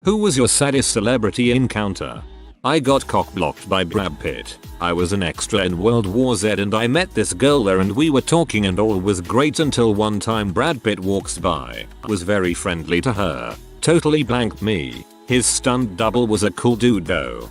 Who was your saddest celebrity encounter? I got cock-blocked by Brad Pitt. I was an extra in World War Z and I met this girl there and we were talking and all was great until one time Brad Pitt walks by. Was very friendly to her. Totally blanked me. His stunt double was a cool dude though.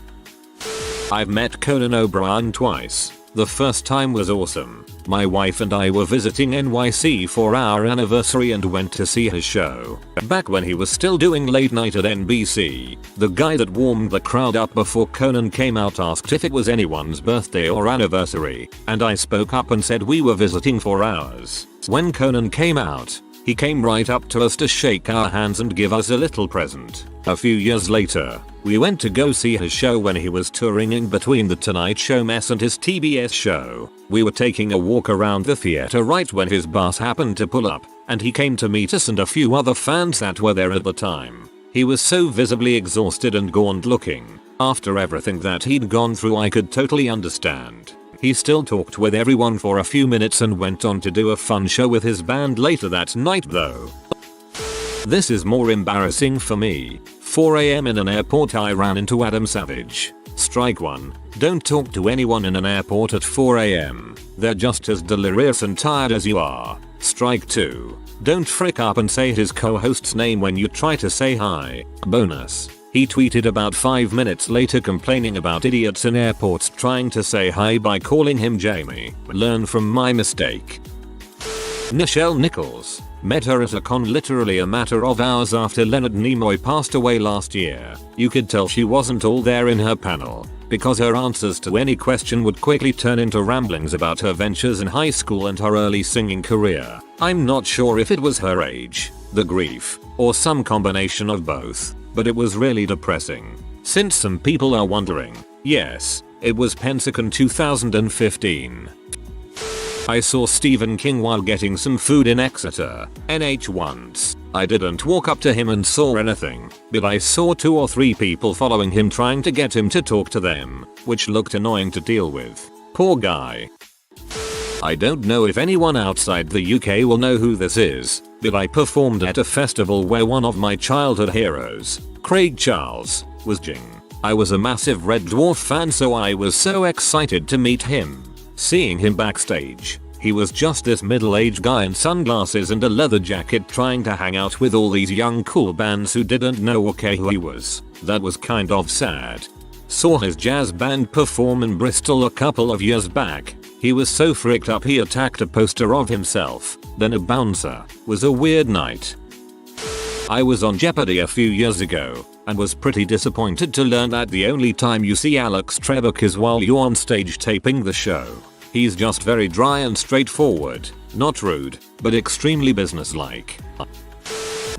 I've met Conan O'Brien twice. The first time was awesome. My wife and I were visiting NYC for our anniversary and went to see his show. Back when he was still doing late night at NBC, the guy that warmed the crowd up before Conan came out asked if it was anyone's birthday or anniversary, and I spoke up and said we were visiting for ours. When Conan came out, he came right up to us to shake our hands and give us a little present. A few years later, we went to go see his show when he was touring in between The Tonight Show mess and his TBS show. We were taking a walk around the theater right when his bus happened to pull up, and he came to meet us and a few other fans that were there at the time. He was so visibly exhausted and gaunt looking. After everything that he'd gone through, I could totally understand. He still talked with everyone for a few minutes and went on to do a fun show with his band later that night though. This is more embarrassing for me. 4 AM in an airport, I ran into Adam Savage. Strike 1. Don't talk to anyone in an airport at 4 AM. They're just as delirious and tired as you are. Strike 2. Don't frick up and say his co-host's name when you try to say hi. Bonus. He tweeted about 5 minutes later complaining about idiots in airports trying to say hi by calling him Jamie. Learn from my mistake. Nichelle Nichols. Met her at a con literally a matter of hours after Leonard Nimoy passed away last year. You could tell she wasn't all there in her panel, because her answers to any question would quickly turn into ramblings about her ventures in high school and her early singing career. I'm not sure if it was her age, the grief, or some combination of both, but it was really depressing. Since some people are wondering, yes, it was Pensacon 2015. I saw Stephen King while getting some food in Exeter, NH once. I didn't walk up to him and saw anything, but I saw 2 or 3 people following him trying to get him to talk to them, which looked annoying to deal with. Poor guy. I don't know if anyone outside the UK will know who this is, but I performed at a festival where one of my childhood heroes, Craig Charles, was Jing. I was a massive Red Dwarf fan, so I was so excited to meet him. Seeing him backstage, he was just this middle-aged guy in sunglasses and a leather jacket trying to hang out with all these young cool bands who didn't know or care who he was. That was kind of sad. Saw his jazz band perform in Bristol a couple of years back. He was so freaked up he attacked a poster of himself, then a bouncer. Was a weird night. I was on Jeopardy a few years ago, and was pretty disappointed to learn that the only time you see Alex Trebek is while you're on stage taping the show. He's just very dry and straightforward, not rude, but extremely businesslike.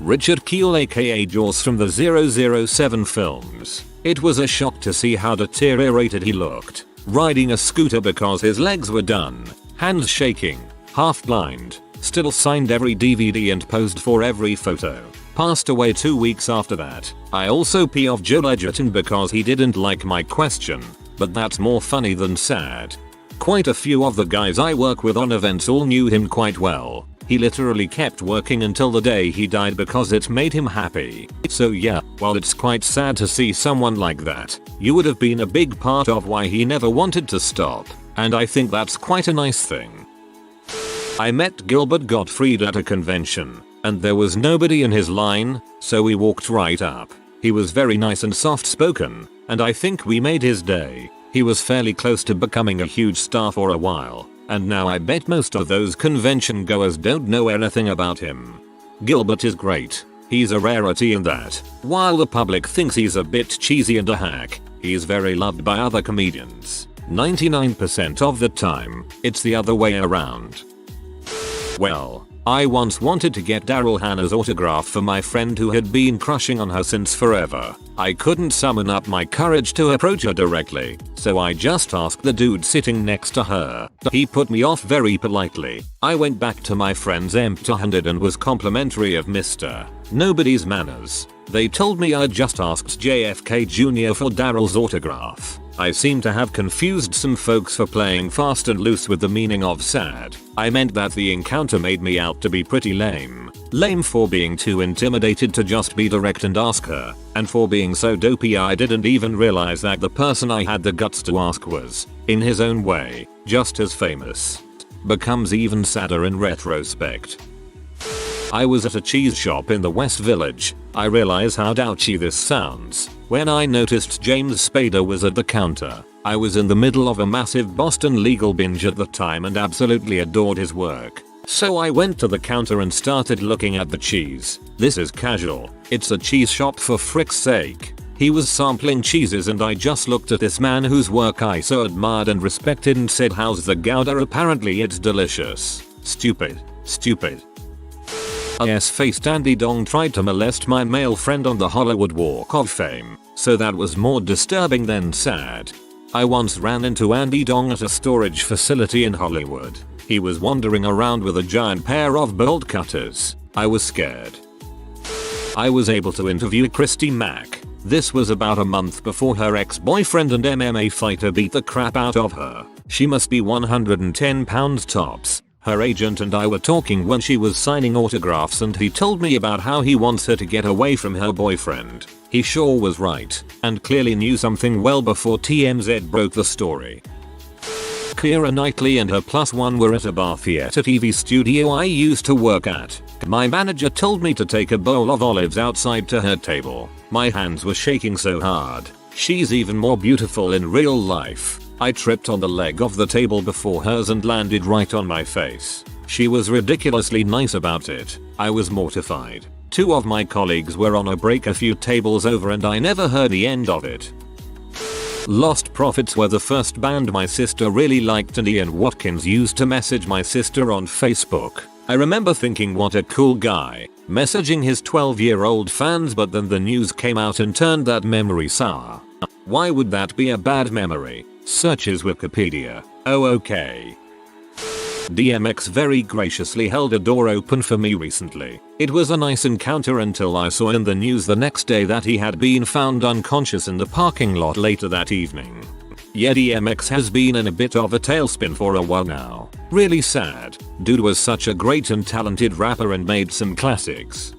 Richard Keel aka Jaws from the 007 films. It was a shock to see how deteriorated he looked, riding a scooter because his legs were done, hands shaking, half blind, still signed every DVD and posed for every photo. Passed away 2 weeks after that. I also pee off Joe Edgerton because he didn't like my question, but that's more funny than sad. Quite a few of the guys I work with on events all knew him quite well. He literally kept working until the day he died because it made him happy. So yeah, while it's quite sad to see someone like that, you would have been a big part of why he never wanted to stop, and I think that's quite a nice thing. I met Gilbert Gottfried at a convention, and there was nobody in his line, so we walked right up. He was very nice and soft spoken, and I think we made his day. He was fairly close to becoming a huge star for a while, and now I bet most of those convention goers don't know anything about him. Gilbert is great. He's a rarity in that, while the public thinks he's a bit cheesy and a hack, he's very loved by other comedians. 99% of the time, it's the other way around. Well, I once wanted to get Daryl Hannah's autograph for my friend who had been crushing on her since forever. I couldn't summon up my courage to approach her directly, so I just asked the dude sitting next to her. He put me off very politely. I went back to my friends empty-handed and was complimentary of Mr. Nobody's manners. They told me I'd just asked JFK Jr. for Daryl's autograph. I seem to have confused some folks for playing fast and loose with the meaning of sad. I meant that the encounter made me out to be pretty lame. Lame for being too intimidated to just be direct and ask her, and for being so dopey I didn't even realize that the person I had the guts to ask was, in his own way, just as famous. Becomes even sadder in retrospect. I was at a cheese shop in the West Village. I realize how douchey this sounds when I noticed James Spader was at the counter. I was in the middle of a massive Boston legal binge at the time and absolutely adored his work. So I went to the counter and started looking at the cheese. This is casual. It's a cheese shop for frick's sake. He was sampling cheeses and I just looked at this man whose work I so admired and respected and said, "How's the Gouda? Apparently it's delicious." Stupid. Stupid. Yes-faced Andy Dong tried to molest my male friend on the Hollywood Walk of Fame, so that was more disturbing than sad. I once ran into Andy Dong at a storage facility in Hollywood. He was wandering around with a giant pair of bolt cutters. I was scared. I was able to interview Christy Mack. This was about a month before her ex-boyfriend and MMA fighter beat the crap out of her. She must be 110 pounds tops. Her agent and I were talking when she was signing autographs and he told me about how he wants her to get away from her boyfriend. He sure was right, and clearly knew something well before TMZ broke the story. Keira Knightley and her +1 were at a bar theater TV studio I used to work at. My manager told me to take a bowl of olives outside to her table. My hands were shaking so hard. She's even more beautiful in real life. I tripped on the leg of the table before hers and landed right on my face. She was ridiculously nice about it. I was mortified. Two of my colleagues were on a break a few tables over and I never heard the end of it. Lost Prophets were the first band my sister really liked and Ian Watkins used to message my sister on Facebook. I remember thinking what a cool guy, messaging his 12-year-old fans, but then the news came out and turned that memory sour. Why would that be a bad memory? Searches Wikipedia. Oh okay. DMX very graciously held a door open for me recently. It was a nice encounter until I saw in the news the next day that he had been found unconscious in the parking lot later that evening. Yeah, DMX has been in a bit of a tailspin for a while now. Really sad. Dude was such a great and talented rapper and made some classics.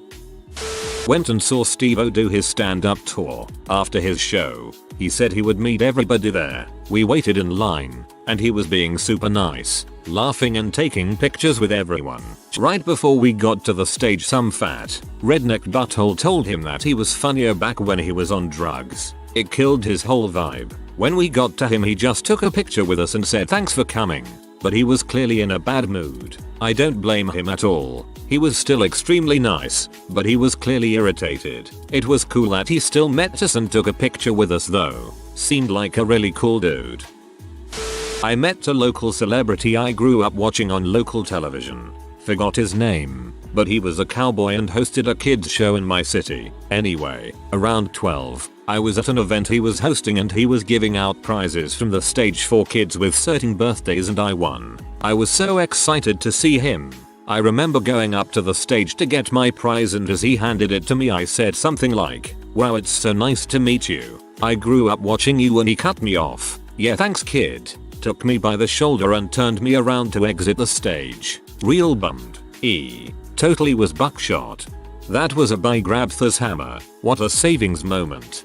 Went and saw Steve-O do his stand-up tour. After his show, he said he would meet everybody there. We waited in line, and he was being super nice, laughing and taking pictures with everyone. Right before we got to the stage, some fat, redneck butthole told him that he was funnier back when he was on drugs. It killed his whole vibe. When we got to him, he just took a picture with us and said thanks for coming. But he was clearly in a bad mood. I don't blame him at all. He was still extremely nice, but he was clearly irritated. It was cool that he still met us and took a picture with us though. Seemed like a really cool dude. I met a local celebrity I grew up watching on local television. Forgot his name, but he was a cowboy and hosted a kids show in my city. Anyway, around 12, I was at an event he was hosting and he was giving out prizes from the stage for kids with certain birthdays and I won. I was so excited to see him. I remember going up to the stage to get my prize and as he handed it to me I said something like, "Wow, it's so nice to meet you. I grew up watching you," and he cut me off. "Yeah, thanks kid." Took me by the shoulder and turned me around to exit the stage. Real bummed. Totally was buckshot. That was a buy grab this hammer. What a savings moment.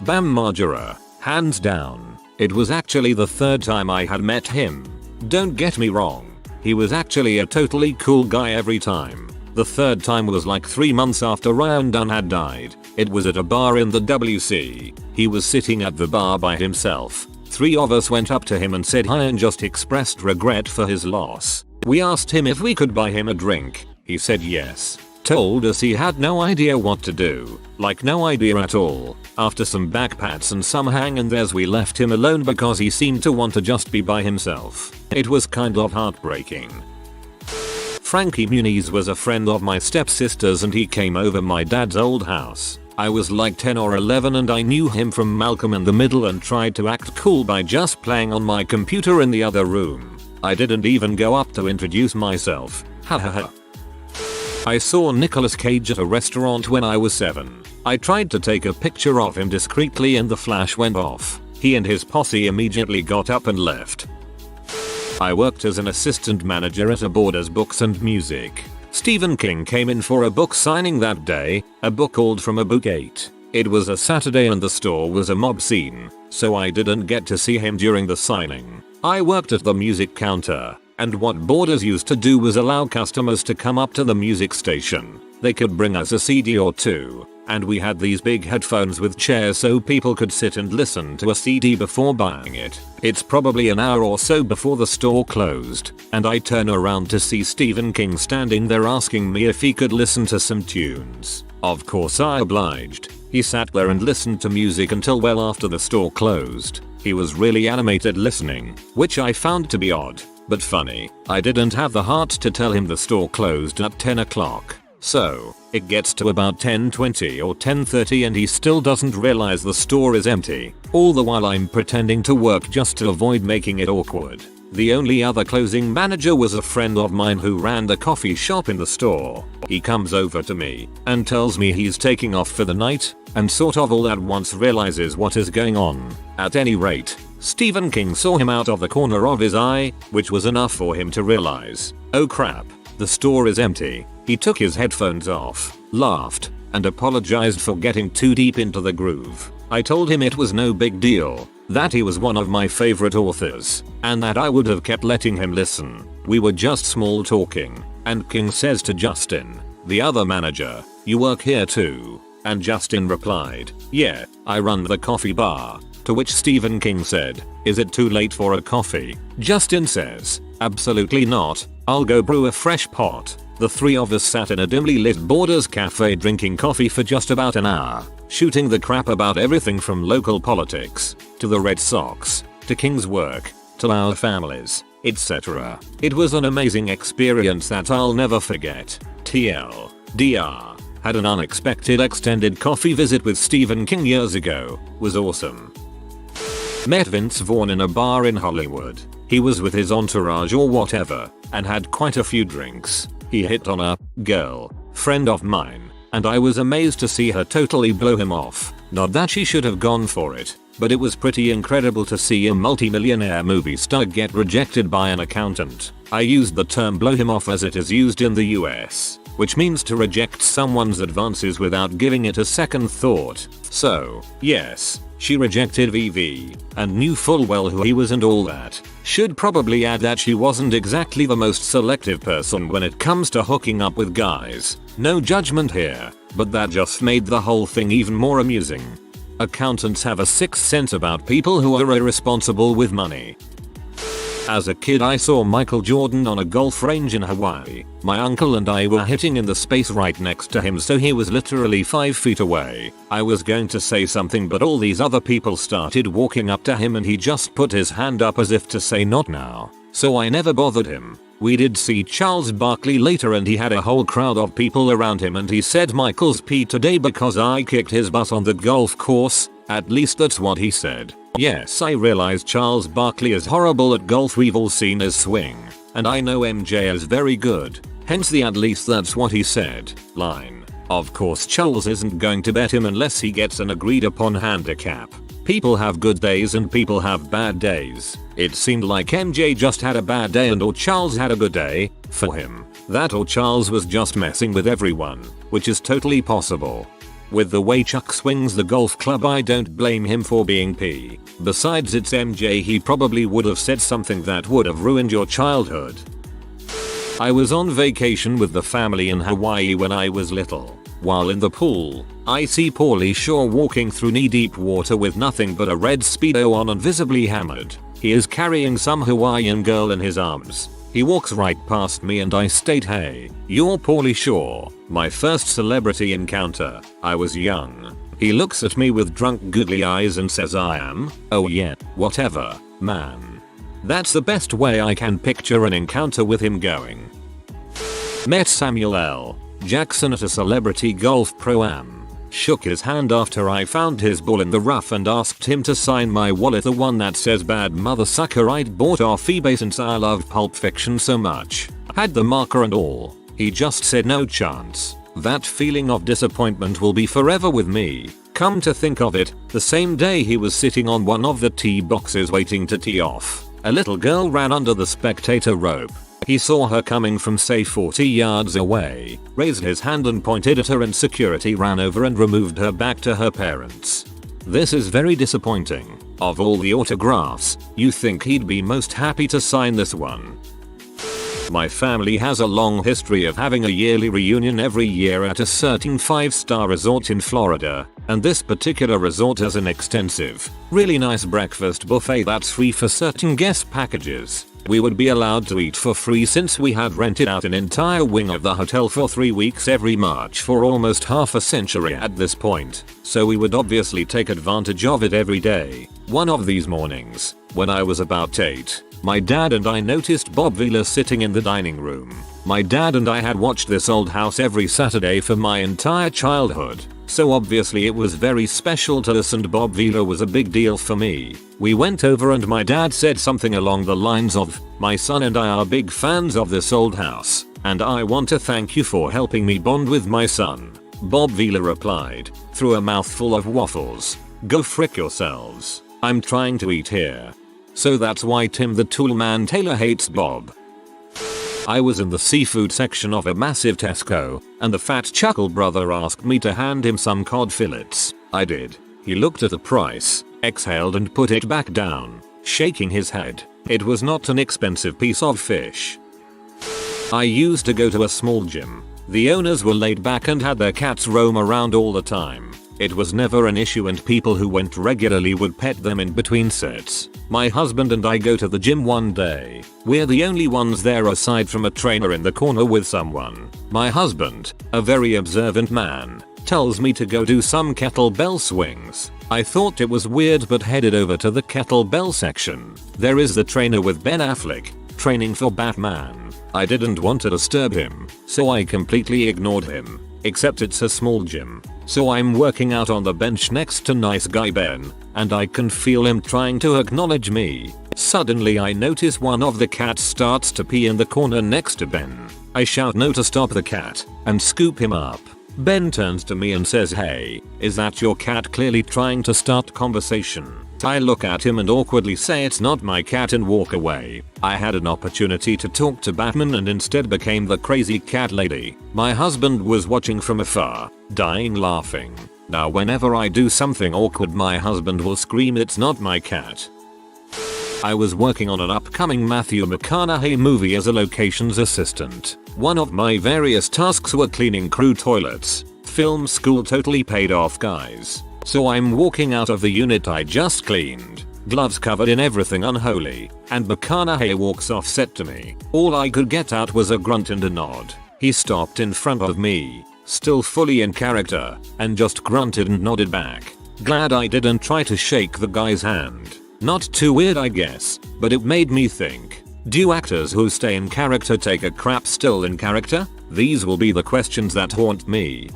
Bam Margera. Hands down. It was actually the third time I had met him. Don't get me wrong. He was actually a totally cool guy every time. The third time was like 3 months after Ryan Dunn had died. It was at a bar in the WC. He was sitting at the bar by himself. 3 of us went up to him and said hi and just expressed regret for his loss. We asked him if we could buy him a drink. He said yes. Told us he had no idea what to do. Like no idea at all. After some backpats and some hang and there's we left him alone because he seemed to want to just be by himself. It was kind of heartbreaking. Frankie Muniz was a friend of my stepsister's and he came over my dad's old house. I was like 10 or 11 and I knew him from Malcolm in the Middle and tried to act cool by just playing on my computer in the other room. I didn't even go up to introduce myself. Ha ha ha. I saw Nicolas Cage at a restaurant when I was 7. I tried to take a picture of him discreetly and the flash went off. He and his posse immediately got up and left. I worked as an assistant manager at a Borders Books and Music. Stephen King came in for a book signing that day, a book called From a Book 8. It was a Saturday and the store was a mob scene, so I didn't get to see him during the signing. I worked at the music counter, and what Borders used to do was allow customers to come up to the music station. They could bring us a CD or two, and we had these big headphones with chairs so people could sit and listen to a CD before buying it. It's probably an hour or so before the store closed, and I turn around to see Stephen King standing there asking me if he could listen to some tunes. Of course I obliged. He sat there and listened to music until well after the store closed. He was really animated listening, which I found to be odd, but funny. I didn't have the heart to tell him the store closed at 10 o'clock. So, it gets to about 10:20 or 10:30 and he still doesn't realize the store is empty. All the while I'm pretending to work just to avoid making it awkward. The only other closing manager was a friend of mine who ran the coffee shop in the store. He comes over to me and tells me he's taking off for the night, and sort of all at once realizes what is going on. At any rate, Stephen King saw him out of the corner of his eye, which was enough for him to realize, oh crap, the store is empty. He took his headphones off, laughed, and apologized for getting too deep into the groove. I told him it was no big deal, that he was one of my favorite authors, and that I would have kept letting him listen. We were just small talking, and King says to Justin, the other manager, you work here too? And Justin replied, yeah, I run the coffee bar. To which Stephen King said, is it too late for a coffee? Justin says, absolutely not, I'll go brew a fresh pot. The three of us sat in a dimly lit Borders cafe drinking coffee for just about an hour, shooting the crap about everything from local politics, to the Red Sox, to King's work, to our families, etc. It was an amazing experience that I'll never forget. TLDR. Had an unexpected extended coffee visit with Stephen King years ago. Was awesome. Met Vince Vaughn in a bar in Hollywood. He was with his entourage or whatever, and had quite a few drinks. He hit on a girl friend of mine, and I was amazed to see her totally blow him off. Not that she should have gone for it, but it was pretty incredible to see a multimillionaire movie star get rejected by an accountant. I used the term blow him off as it is used in the US, which means to reject someone's advances without giving it a second thought. So, yes, she rejected VV, and knew full well who he was and all that. Should probably add that she wasn't exactly the most selective person when it comes to hooking up with guys. No judgment here, but that just made the whole thing even more amusing. Accountants have a sixth sense about people who are irresponsible with money. As a kid I saw Michael Jordan on a golf range in Hawaii. My uncle and I were hitting in the space right next to him, so he was literally 5 feet away. I was going to say something but all these other people started walking up to him and he just put his hand up as if to say not now. So I never bothered him. We did see Charles Barkley later and he had a whole crowd of people around him and he said Michael's pee today because I kicked his butt on the golf course. At least that's what he said. Yes, I realize Charles Barkley is horrible at golf. We've all seen his swing. And I know MJ is very good. Hence the at least that's what he said line. Of course Charles isn't going to bet him unless he gets an agreed upon handicap. People have good days and people have bad days. It seemed like MJ just had a bad day and or Charles had a good day. For him. That or Charles was just messing with everyone. Which is totally possible. With the way Chuck swings the golf club I don't blame him for being P. Besides it's MJ, he probably would have said something that would have ruined your childhood. I was on vacation with the family in Hawaii when I was little. While in the pool, I see Pauly walking through knee-deep water with nothing but a red Speedo on and visibly hammered. He is carrying some Hawaiian girl in his arms. He walks right past me and I state, hey, you're Pauly Shore. My first celebrity encounter. I was young. He looks at me with drunk googly eyes and says I am, oh yeah, whatever, man. That's the best way I can picture an encounter with him going. Met Samuel L. Jackson at a celebrity golf pro-am. Shook his hand after I found his ball in the rough and asked him to sign my wallet, the one that says bad mother sucker I'd bought off eBay since I loved Pulp Fiction so much. Had the marker and all. He just said no chance. That feeling of disappointment will be forever with me. Come to think of it, the same day he was sitting on one of the tee boxes waiting to tee off, a little girl ran under the spectator rope. He saw her coming from say 40 yards away, raised his hand and pointed at her, and security ran over and removed her back to her parents. This is very disappointing. Of all the autographs, you think he'd be most happy to sign this one. My family has a long history of having a yearly reunion every year at a certain 5-star resort in Florida, and this particular resort has an extensive, really nice breakfast buffet that's free for certain guest packages. We would be allowed to eat for free since we had rented out an entire wing of the hotel for 3 weeks every March for almost half a century at this point, so we would obviously take advantage of it every day. One of these mornings, when I was about 8, my dad and I noticed Bob Vila sitting in the dining room. My dad and I had watched this old house every Saturday for my entire childhood, so obviously it was very special to us, and Bob Vila was a big deal for me. We went over and my dad said something along the lines of, "My son and I are big fans of this old house, and I want to thank you for helping me bond with my son." Bob Vila replied, through a mouthful of waffles, "Go frick yourselves. I'm trying to eat here." So that's why Tim the Toolman Taylor hates Bob. I was in the seafood section of a massive Tesco, and the fat chuckle brother asked me to hand him some cod fillets. I did. He looked at the price, exhaled and put it back down, shaking his head. It was not an expensive piece of fish. I used to go to a small gym. The owners were laid back and had their cats roam around all the time. It was never an issue and people who went regularly would pet them in between sets. My husband and I go to the gym one day. We're the only ones there aside from a trainer in the corner with someone. My husband, a very observant man, tells me to go do some kettlebell swings. I thought it was weird but headed over to the kettlebell section. There is the trainer with Ben Affleck, training for Batman. I didn't want to disturb him, so I completely ignored him. Except it's a small gym, so I'm working out on the bench next to nice guy Ben, and I can feel him trying to acknowledge me. Suddenly I notice one of the cats starts to pee in the corner next to Ben. I shout no to stop the cat, and scoop him up. Ben turns to me and says, "Hey, is that your cat?" Clearly trying to start conversation. I look at him and awkwardly say it's not my cat and walk away. I had an opportunity to talk to Batman and instead became the crazy cat lady. My husband was watching from afar, dying laughing. Now whenever I do something awkward my husband will scream it's not my cat. I was working on an upcoming Matthew McConaughey movie as a locations assistant. One of my various tasks were cleaning crew toilets. Film school totally paid off, guys. So I'm walking out of the unit I just cleaned, gloves covered in everything unholy, and McConaughey walks off set to me. All I could get out was a grunt and a nod. He stopped in front of me, still fully in character, and just grunted and nodded back. Glad I didn't try to shake the guy's hand. Not too weird I guess, but it made me think. Do actors who stay in character take a crap still in character? These will be the questions that haunt me.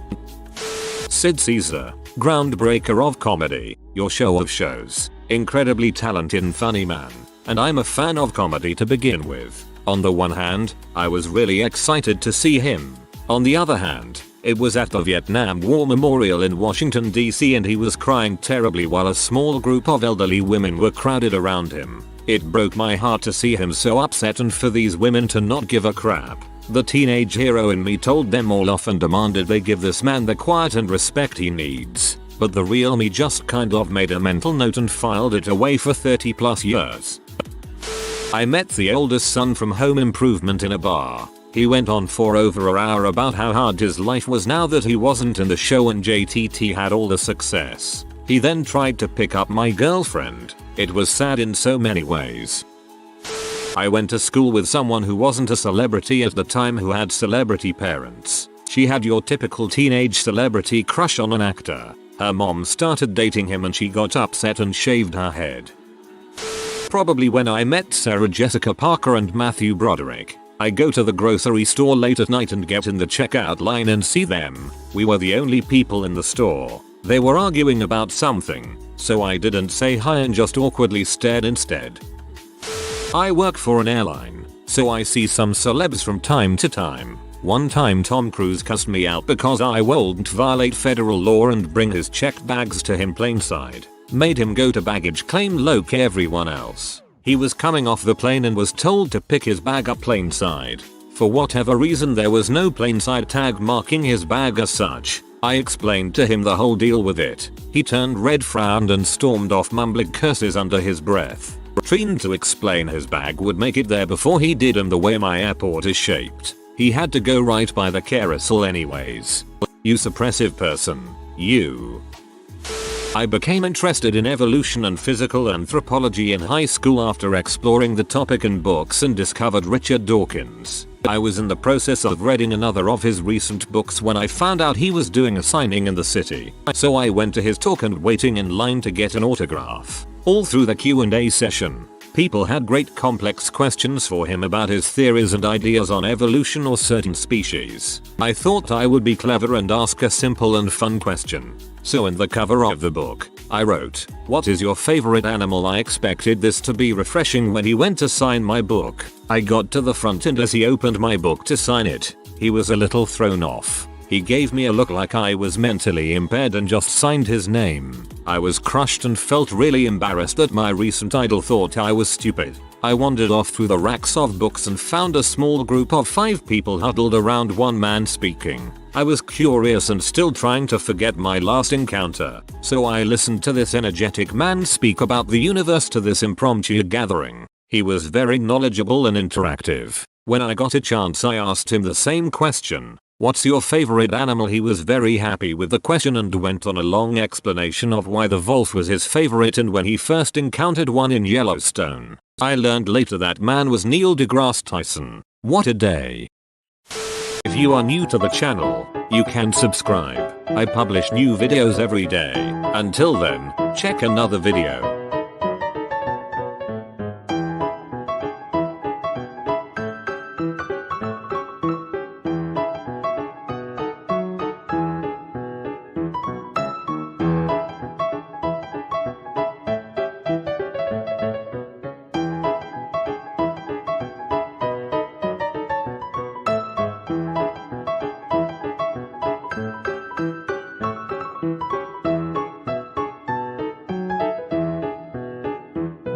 Sid Caesar, groundbreaker of comedy, your show of shows, incredibly talented and funny man, and I'm a fan of comedy to begin with. On the one hand, I was really excited to see him. On the other hand, it was at the Vietnam War Memorial in Washington DC and he was crying terribly while a small group of elderly women were crowded around him. It broke my heart to see him so upset and for these women to not give a crap. The teenage hero in me told them all off and demanded they give this man the quiet and respect he needs. But the real me just kind of made a mental note and filed it away for 30+ years. I met the oldest son from Home Improvement in a bar. He went on for over an hour about how hard his life was now that he wasn't in the show and JTT had all the success. He then tried to pick up my girlfriend. It was sad in so many ways. I went to school with someone who wasn't a celebrity at the time who had celebrity parents. She had your typical teenage celebrity crush on an actor. Her mom started dating him and she got upset and shaved her head. Probably when I met Sarah Jessica Parker and Matthew Broderick. I go to the grocery store late at night and get in the checkout line and see them. We were the only people in the store. They were arguing about something, so I didn't say hi and just awkwardly stared instead. I work for an airline, so I see some celebs from time to time. One time Tom Cruise cussed me out because I wouldn't violate federal law and bring his checked bags to him plainside. Made him go to baggage claim like everyone else. He was coming off the plane and was told to pick his bag up plainside. For whatever reason there was no plainside tag marking his bag as such. I explained to him the whole deal with it. He turned red, frowned and stormed off mumbling curses under his breath. Trying to explain his bag would make it there before he did, and the way my airport is shaped, he had to go right by the carousel anyways. You suppressive person, you. I became interested in evolution and physical anthropology in high school after exploring the topic in books and discovered Richard Dawkins. I was in the process of reading another of his recent books when I found out he was doing a signing in the city. So I went to his talk and waiting in line to get an autograph. All through the Q&A session, people had great complex questions for him about his theories and ideas on evolution or certain species. I thought I would be clever and ask a simple and fun question. So in the cover of the book, I wrote, "What is your favorite animal?" I expected this to be refreshing when he went to sign my book. I got to the front and as he opened my book to sign it, he was a little thrown off. He gave me a look like I was mentally impaired and just signed his name. I was crushed and felt really embarrassed that my recent idol thought I was stupid. I wandered off through the racks of books and found a small group of 5 people huddled around one man speaking. I was curious and still trying to forget my last encounter, so I listened to this energetic man speak about the universe to this impromptu gathering. He was very knowledgeable and interactive. When I got a chance I asked him the same question. What's your favorite animal? He was very happy with the question and went on a long explanation of why the wolf was his favorite and when he first encountered one in Yellowstone. I learned later that man was Neil deGrasse Tyson. What a day. If you are new to the channel, you can subscribe. I publish new videos every day. Until then, check another video.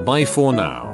Bye for now.